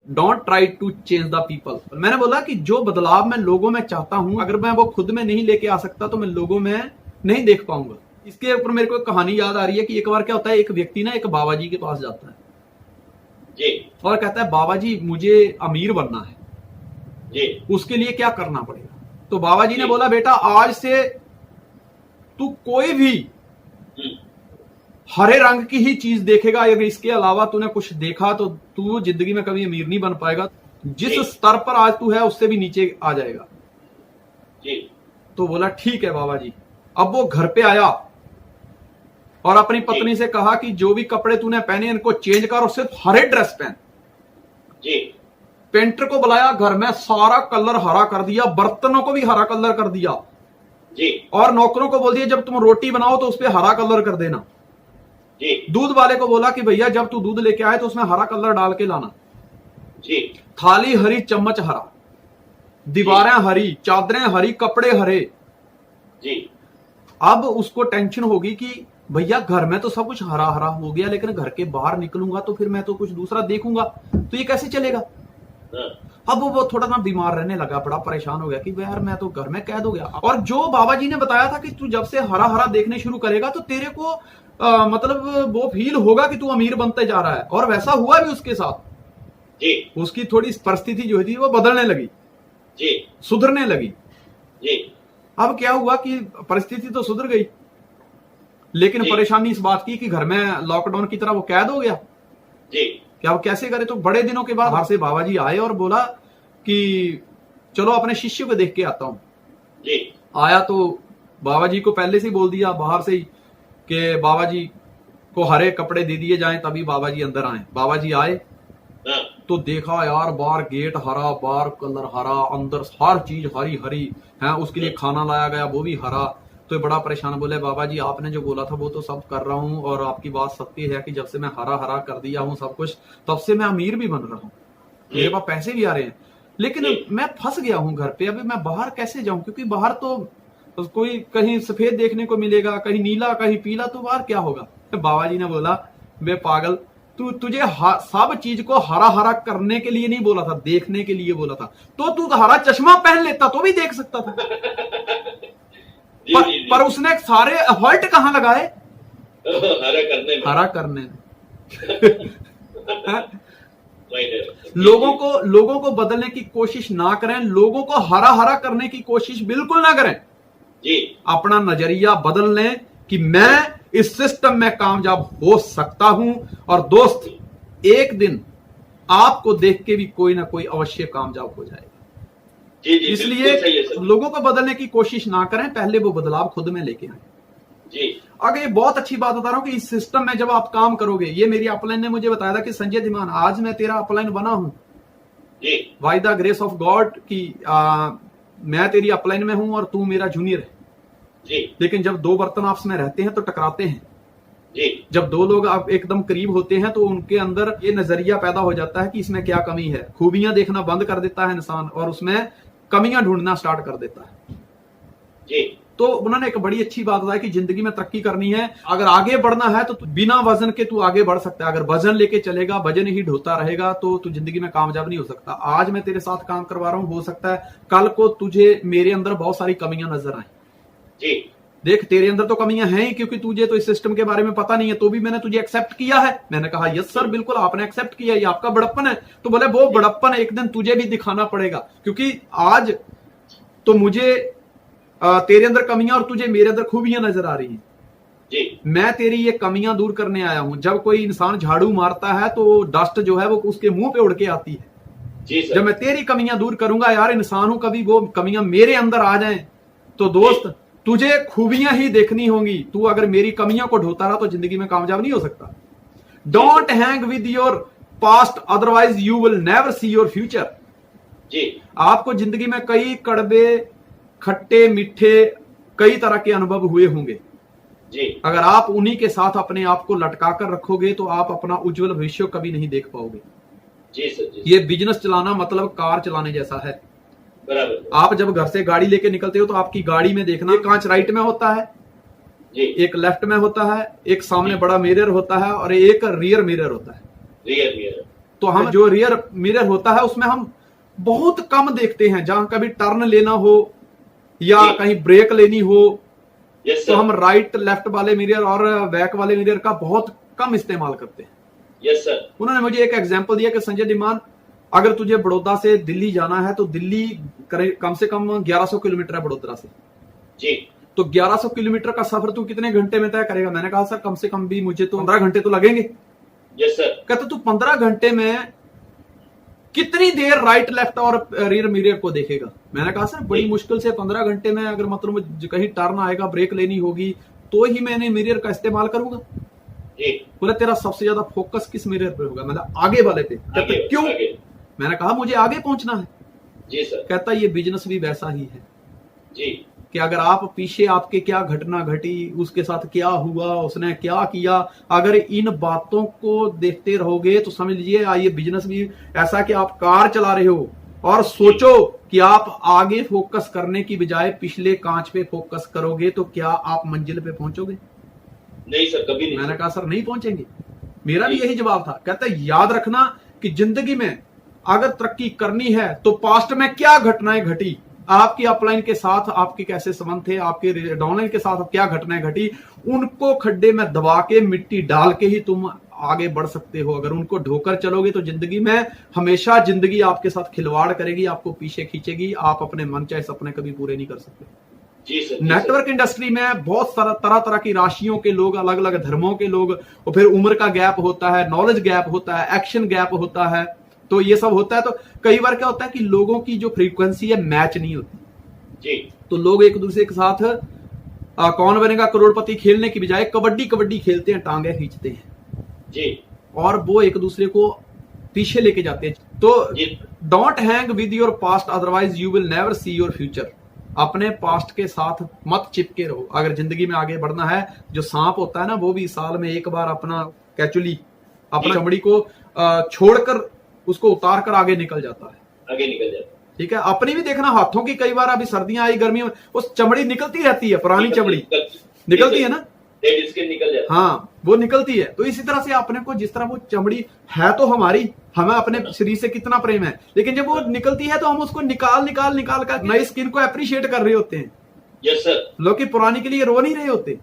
Don't try to change the people. मैंने बोला कि जो बदलाव मैं लोगों में चाहता हूं, अगर मैं वो खुद में नहीं लेके आ सकता तो मैं लोगों में नहीं देख पाऊंगा। इसके ऊपर मेरे को एक कहानी याद आ रही है कि एक बार क्या होता है, एक व्यक्ति ना एक बाबा जी के पास जाता है जी और कहता है बाबा जी मुझे अमीर बनना है जी उसके लिए क्या करना पड़ेगा। तो बाबा जी ने जी। बोला बेटा आज से तू कोई भी हम्म, हरे रंग की ही चीज देखेगा, अगर इसके अलावा तूने कुछ देखा तो तू जिंदगी में कभी अमीर नहीं बन पाएगा। जिस जी। स्तर पर आज तू है उससे भी नीचे आ जाएगा। जी तो बोला ठीक है बाबा जी। अब वो घर पे आया और अपनी पत्नी से कहा कि जो भी कपड़े तूने पहने इनको चेंज कर और सिर्फ हरे ड्रेस पहन। जी पेंटर को बुलाया, घर में सारा कलर हरा कर दिया, बर्तनों को भी हरा कलर कर दिया जी और नौकरों को बोल दिया जब तुम रोटी बनाओ तो उस पर हरा कलर कर देना। जी दूध वाले को बोला कि भैया जब तू दूध लेके आए तो उसमें हरा कलर डाल के लाना। जी थाली हरी, चम्मच हरा, दीवारें हरी, चादरें हरी, कपड़े हरे। जी अब उसको टेंशन होगी कि भैया घर में तो सब कुछ हरा हरा हो गया, लेकिन घर के बाहर निकलूंगा तो फिर मैं तो कुछ दूसरा देखूंगा, तो ये कैसे चलेगा। हाँ, अब वो थोड़ा ना बीमार रहने लगा, बड़ा परेशान हो गया कि यार मैं तो घर में कैद हो गया। और जो बाबा जी ने बताया था कि तू जब से हरा हरा देखने शुरू करेगा तो तेरे को मतलब वो फील होगा कि तू अमीर बनते जा रहा है, और वैसा हुआ भी उसके साथ। जी उसकी थोड़ी परिस्थिति जो थी वो बदलने लगी, जी सुधरने लगी। जी अब क्या हुआ कि परिस्थिति तो सुधर गई, लेकिन जी। परेशानी इस बात की कि घर में लॉकडाउन की तरह वो कैद हो गया। जी कि अब कैसे करे। तो बड़े दिनों के बाद बाहर से बाबा जी आए और बोला कि चलो अपने शिष्य को देख के आता हूं। जी आया तो बाबा जी को पहले से ही बोल दिया बाहर से ही कि बाबा जी को हरे कपड़े दे दिए जाएं तभी बाबा जी अंदर आए। बाबा जी आए हाँ, तो देखा यार बाहर गेट हरा, बाहर कलर हरा, अंदर हर चीज हरी हरी है। उसके लिए खाना लाया गया वो भी हरा। तो बड़ा परेशान, बोले बाबा जी आपने जो बोला था वो तो सब कर रहा हूँ और आपकी बात सत्य है कि जब से मैं हरा हरा कर दिया हूँ सब कुछ तब से मैं अमीर भी बन रहा हूँ, मेरे पास पैसे भी आ रहे हैं, लेकिन मैं फंस गया हूँ घर पे। अभी मैं बाहर कैसे जाऊं, क्योंकि बाहर तो कोई कहीं सफेद देखने को मिलेगा, कहीं नीला, कहीं पीला, तो बाहर क्या होगा। तो बाबा जी ने बोला बे पागल, तुझे सब चीज को हरा हरा करने के लिए नहीं बोला था, देखने के लिए बोला था। तो तू हरा चश्मा पहन लेता तो भी देख सकता था। जी, पर, जी, जी। पर उसने सारे एफर्ट कहां लगाए, हरा करने में। हरा करने में। जी, लोगों को बदलने की कोशिश ना करें, लोगों को हरा हरा करने की कोशिश बिल्कुल ना करें। जी अपना नजरिया बदल लें कि मैं इस सिस्टम में कामयाब हो सकता हूं, और दोस्त एक दिन आपको देख के भी कोई ना कोई अवश्य कामयाब हो जाएगा। जी जी इसलिए बिल्कुल सही है सर। लोगों को बदलने की कोशिश ना करें, पहले वो बदलाव खुद में लेके आए। जी आगे ये बहुत अच्छी बात बता रहा हूं कि इस सिस्टम में जब आप काम करोगे, ये मेरी अपलाइन ने मुझे बताया था कि संजय धीमान आज मैं तेरा अपलाइन बना हूं जी by the grace of God की मैं तेरी अपलाइन में हूं और तू मेरा जूनियर है। जी लेकिन जब दो बर्तन आपस में रहते हैं तो टकराते हैं। जी जब दो लोग आप एकदम करीब होते हैं तो उनके अंदर ये नजरिया पैदा हो जाता है कि इसमें क्या कमी है। खूबियां देखना बंद कर देता है इंसान और उसमें कमियां ढूंढना स्टार्ट कर देता है। जी तो उन्होंने एक बड़ी अच्छी बात बताई कि जिंदगी में तरक्की करनी है, अगर आगे बढ़ना है तो बिना वजन के तू आगे बढ़ सकता है। अगर वजन लेके चलेगा, वजन ही ढोता रहेगा तो तू जिंदगी में कामयाब नहीं हो सकता। आज मैं तेरे साथ काम करवा रहा हूं, हो सकता है कल को तुझे मेरे अंदर बहुत सारी कमियां नजर आए। जी देख तेरे अंदर तो कमियां हैं ही, क्योंकि तुझे तो इस सिस्टम के बारे में पता नहीं है, तो भी मैंने तुझे एक्सेप्ट किया है। मैंने कहा यस सर बिल्कुल आपने एक्सेप्ट किया, ये आपका बड़प्पन है। तो बोले वो बड़प्पन एक दिन तुझे भी दिखाना पड़ेगा, क्योंकि आज तो मुझे तेरे अंदर कमियां और तुझे मेरे अंदर खूबियां नजर आ रही हैं। जी मैं तेरी ये कमियां दूर करने आया हूं। जब कोई इंसान झाड़ू मारता है तो डस्ट जो है वो उसके मुंह पे उड़ के आती है। जी सर। जब मैं तेरी कमियां दूर करूंगा यार, इंसान हूं, कभी वो कमियां मेरे अंदर आ जाएं तो दोस्त तुझे खूबियां ही देखनी होंगी। तू अगर मेरी कमियों को ढोता रहा तो जिंदगी में कामयाब नहीं हो सकता। Don't hang with your past otherwise you will never see your future. जी आपको जिंदगी में कई कड़वे, खट्टे, मीठे, कई तरह के अनुभव हुए होंगे। जी अगर आप उन्हीं के साथ अपने आप को लटका कर रखोगे तो आप अपना उज्जवल भविष्य कभी नहीं देख पाओगे। जी सर। जी ये बिजनेस चलाना मतलब कार चलाने जैसा है। बराबर। आप जब घर से गाड़ी लेके निकलते हो तो आपकी गाड़ी में देखना, एक कांच राइट में होता है, जी एक लेफ्ट में होता है, एक सामने बड़ा मिरर होता है और एक रियर मिरर होता है। Rear mirror. तो हम जो रियर मिरर होता है उसमें हम बहुत कम देखते हैं, जहां कभी टर्न लेना हो या कहीं ब्रेक लेनी हो यस तो सर, हम राइट लेफ्ट वाले मिरर और बैक वाले मिरर का बहुत कम इस्तेमाल करते हैं। यस सर, उन्होंने मुझे एक एग्जांपल दिया कि संजय धीमान, अगर तुझे बड़ौदा से दिल्ली जाना है तो दिल्ली कम से कम 1100 किलोमीटर है बड़ोदरा से, जी, तो 1100 किलोमीटर का सफर तू कितने घंटे में तय करेगा? मैंने कहा सर कम से कम भी मुझे तो 15 घंटे तो लगेंगे। यस सर, कहते तू 15 घंटे में कितनी देर राइट लेफ्ट और रियर मिरर को देखेगा? मैंने कहा सर बड़ी मुश्किल से 15 घंटे में, अगर मतलब कहीं टर्न आएगा, ब्रेक लेनी होगी तो ही मैंने मिरर का इस्तेमाल करूंगा। जी, बोले तेरा सबसे ज्यादा फोकस किस मिरर पे होगा? मैंने आगे वाले पे। कहता आगे, क्यों? आगे, मैंने कहा मुझे आगे पहुंचना है। जी सर, कहता ये बिजनेस भी वैसा ही है जी, कि अगर आप पीछे आपके क्या घटना घटी, उसके साथ क्या हुआ, उसने क्या किया, अगर इन बातों को देखते रहोगे तो समझ लीजिए ये बिजनेस भी ऐसा कि आप कार चला रहे हो और सोचो कि आप आगे फोकस करने की बजाय पिछले कांच पे फोकस करोगे तो क्या आप मंजिल पे पहुंचोगे? नहीं सर, कभी नहीं। मैंने कहा सर नहीं पहुंचेंगे। मेरा भी यही जवाब था। कहता है याद रखना कि जिंदगी में अगर तरक्की करनी है तो पास्ट में क्या घटनाएं घटी, आपकी अपलाइन के साथ आपके कैसे संबंध थे, आपके डाउनलाइन के साथ क्या घटनाएं घटी, उनको खड्डे में दबा के मिट्टी डाल के ही तुम आगे बढ़ सकते हो। अगर उनको ढोकर चलोगे तो जिंदगी में हमेशा जिंदगी आपके साथ खिलवाड़ करेगी, आपको पीछे खींचेगी, आप अपने मन चाहे सपने कभी पूरे नहीं कर सकते। जी सर, नेटवर्क इंडस्ट्री में बहुत सारा तरह तरह की राशियों के लोग, अलग अलग धर्मों के लोग, और फिर उम्र का गैप होता है, नॉलेज गैप होता है, एक्शन गैप होता है, तो ये सब होता है। तो कई बार क्या होता है कि लोगों की जो फ्रीक्वेंसी है मैच नहीं होती, जी, तो लोग एक दूसरे के साथ कौन बनेगा करोड़पति खेलने की बजाय कबड्डी कबड्डी खेलते हैं, टांगे खींचते हैं जी, और वो एक दूसरे को पीछे लेके जाते हैं। तो don't hang with your past otherwise you will never see your future. अपने पास्ट के साथ मत चिपके रहो अगर जिंदगी में आगे बढ़ना है। जो सांप होता है ना, वो भी साल में एक बार अपना कैचुली, अपनी चमड़ी को छोड़कर उसको उतार कर आगे निकल जाता है, आगे निकल जाता है। ठीक है। अपनी भी देखना हाथों की, कई बार अभी सर्दियां आई, गर्मियों में उस चमड़ी निकलती रहती है, पुरानी चमड़ी निकलती है ना, डेड स्किन निकल जाता है। हाँ वो निकलती है। तो इसी तरह से अपने को, जिस तरह वो चमड़ी है तो हमारी, हमें अपने शरीर से कितना प्रेम है, लेकिन जब वो निकलती है तो हम उसको निकाल कर नई स्किन को अप्रिशिएट कर रहे होते हैं। यस सर, लोग की पुरानी के लिए रो नहीं रहे होते।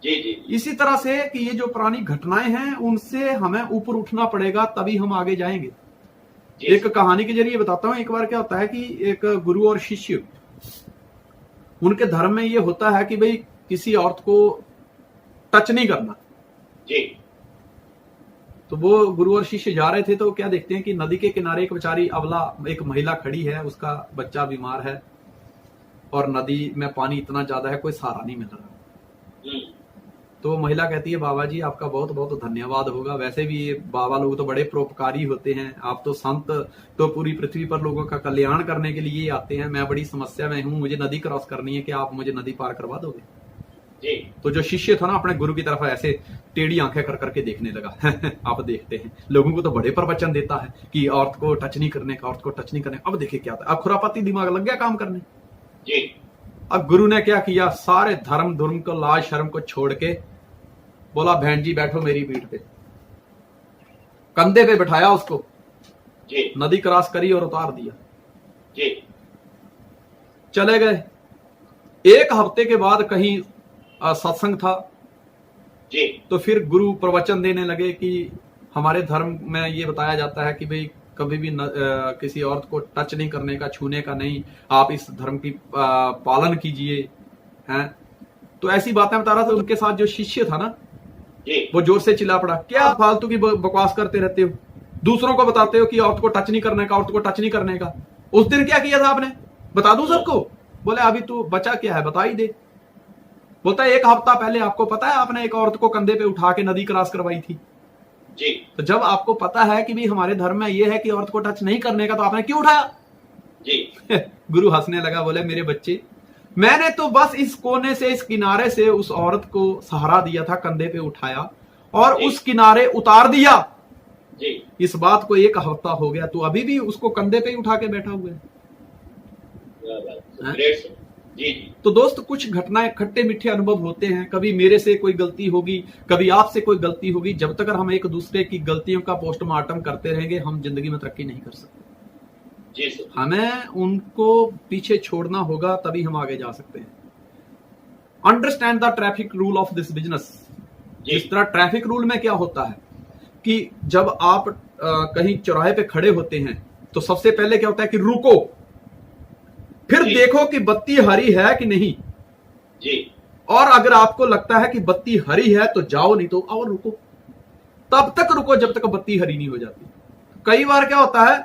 जी जी, इसी तरह से कि ये जो पुरानी घटनाएं हैं उनसे हमें ऊपर उठना पड़ेगा, तभी हम आगे जाएंगे। एक कहानी के जरिए बताता हूं। एक बार क्या होता है कि एक गुरु और शिष्य, उनके धर्म में ये होता है कि भाई किसी औरत को टच नहीं करना। जी, तो वो गुरु और शिष्य जा रहे थे, तो क्या देखते हैं कि नदी के किनारे एक बेचारी अबला एक महिला खड़ी है, उसका बच्चा बीमार है और नदी में पानी इतना ज्यादा है, कोई सहारा नहीं मिल रहा। तो महिला कहती है बाबा जी आपका बहुत बहुत धन्यवाद होगा, वैसे भी ये बाबा लोग तो बड़े परोपकारी होते हैं, आप तो संत, तो पूरी पृथ्वी पर लोगों का कल्याण करने के लिए आते हैं, मैं बड़ी समस्या में हूं, मुझे नदी क्रॉस करनी है, कि आप मुझे नदी पार करवा दोगे? जी, तो जो शिष्य था ना, अपने गुरु की तरफ ऐसे टेढ़ी आंखें कर करके देखने लगा। आप देखते हैं लोगों को तो बड़े प्रवचन देता है कि औरत को टच नहीं करने का, औरत को टच नहीं करने का। अब देखिए क्या था, अब खुरापाती दिमाग लग गया काम करने। जी, अब गुरु ने क्या किया, सारे धर्म धुर्म को, लाज शर्म को छोड़ के बोला बहन जी बैठो मेरी पीठ पे, कंधे पे बिठाया उसको, जी, नदी क्रॉस करी और उतार दिया। जी, चले गए। एक हफ्ते के बाद कहीं सत्संग था, जी, तो फिर गुरु प्रवचन देने लगे कि हमारे धर्म में ये बताया जाता है कि भाई कभी भी किसी औरत को टच नहीं करने का, छूने का नहीं, आप इस धर्म की पालन कीजिए, हैं। तो ऐसी बातें बता रहा था। उनके साथ जो शिष्य था ना, जी, वो जोर से चिल्ला पड़ा, क्या फालतू की बकवास करते रहते हो, दूसरों को बताते हो कि औरत को टच नहीं करने का, औरत को टच नहीं करने का। उस दिन क्या किया था आपने, बता दूं सबको? बोले अभी तू बचा क्या है, बता ही दे। बोलता है एक हफ्ता पहले आपको पता है आपने एक औरत को कंधे पे उठा के नदी क्रॉस करवाई थी। जी, तो जब आपको पता है कि भाई हमारे धर्म में ये है कि औरत को टच नहीं करने का, तो आपने क्यों उठाया? जी, गुरु हंसने लगा, बोले मेरे बच्चे, मैंने तो बस इस कोने से, इस किनारे से उस औरत को सहारा दिया था, कंधे पे उठाया और उस किनारे उतार दिया। जी, इस बात को एक हफ्ता हो गया, तू अभी भी उसको कंधे पे ही उठा के बैठा हुआ है। Great sir. जी जी तो दोस्त कुछ घटनाएं खट्टे मीठे अनुभव होते हैं, कभी मेरे से कोई गलती होगी, कभी आपसे कोई गलती होगी। जब तक हम एक दूसरे की गलतियों का पोस्टमार्टम करते रहेंगे हम जिंदगी में तरक्की नहीं कर सकते। जी सर हमें उनको पीछे छोड़ना होगा, तभी हम आगे जा सकते हैं। Understand the traffic rule of this business. जी इस तरह ट्रैफिक रूल में क्या होता है कि जब आप कहीं चौराहे पे खड़े होते हैं तो सबसे पहले क्या होता है कि रुको, फिर जी। देखो कि बत्ती हरी है कि नहीं, जी और अगर आपको लगता है कि बत्ती हरी है तो जाओ, नहीं तो और रुको। तब तक रुको जब तक बत्ती हरी नहीं हो जाती। कई बार क्या होता है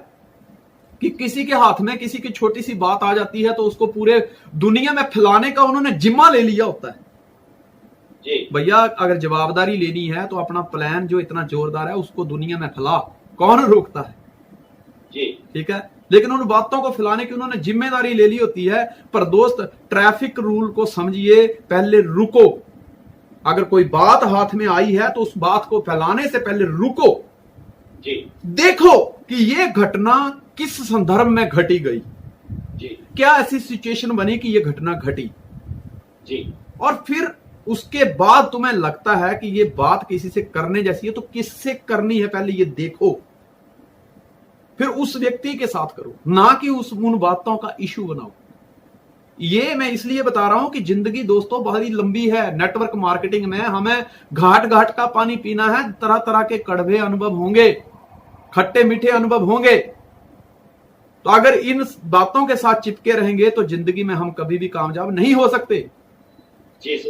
कि किसी के हाथ में किसी की छोटी सी बात आ जाती है तो उसको पूरे दुनिया में फैलाने का उन्होंने जिम्मा ले लिया होता है। जी भैया अगर जवाबदारी लेनी है तो अपना प्लान जो इतना जोरदार है उसको दुनिया में फैला, कौन रोकता है? जी ठीक है, लेकिन उन बातों को फैलाने की उन्होंने जिम्मेदारी ले ली होती है। पर दोस्त ट्रैफिक रूल को समझिए, पहले रुको। अगर कोई बात हाथ में आई है तो उस बात को फैलाने से पहले रुको, जी देखो कि यह घटना किस संदर्भ में घटी गई, जी क्या ऐसी सिचुएशन बनी कि यह घटना घटी, जी और फिर उसके बाद तुम्हें लगता है कि यह बात किसी से करने जैसी है तो किससे करनी है पहले ये देखो, फिर उस व्यक्ति के साथ करो, ना कि उन बातों का इशू बनाओ। ये मैं इसलिए बता रहा हूं कि जिंदगी दोस्तों बहुत ही लंबी है। नेटवर्क मार्केटिंग में हमें घाट घाट का पानी पीना है, तरह तरह के कड़वे अनुभव होंगे, खट्टे मीठे अनुभव होंगे। तो अगर इन बातों के साथ चिपके रहेंगे तो जिंदगी में हम कभी भी कामयाब नहीं हो सकते। जी सर।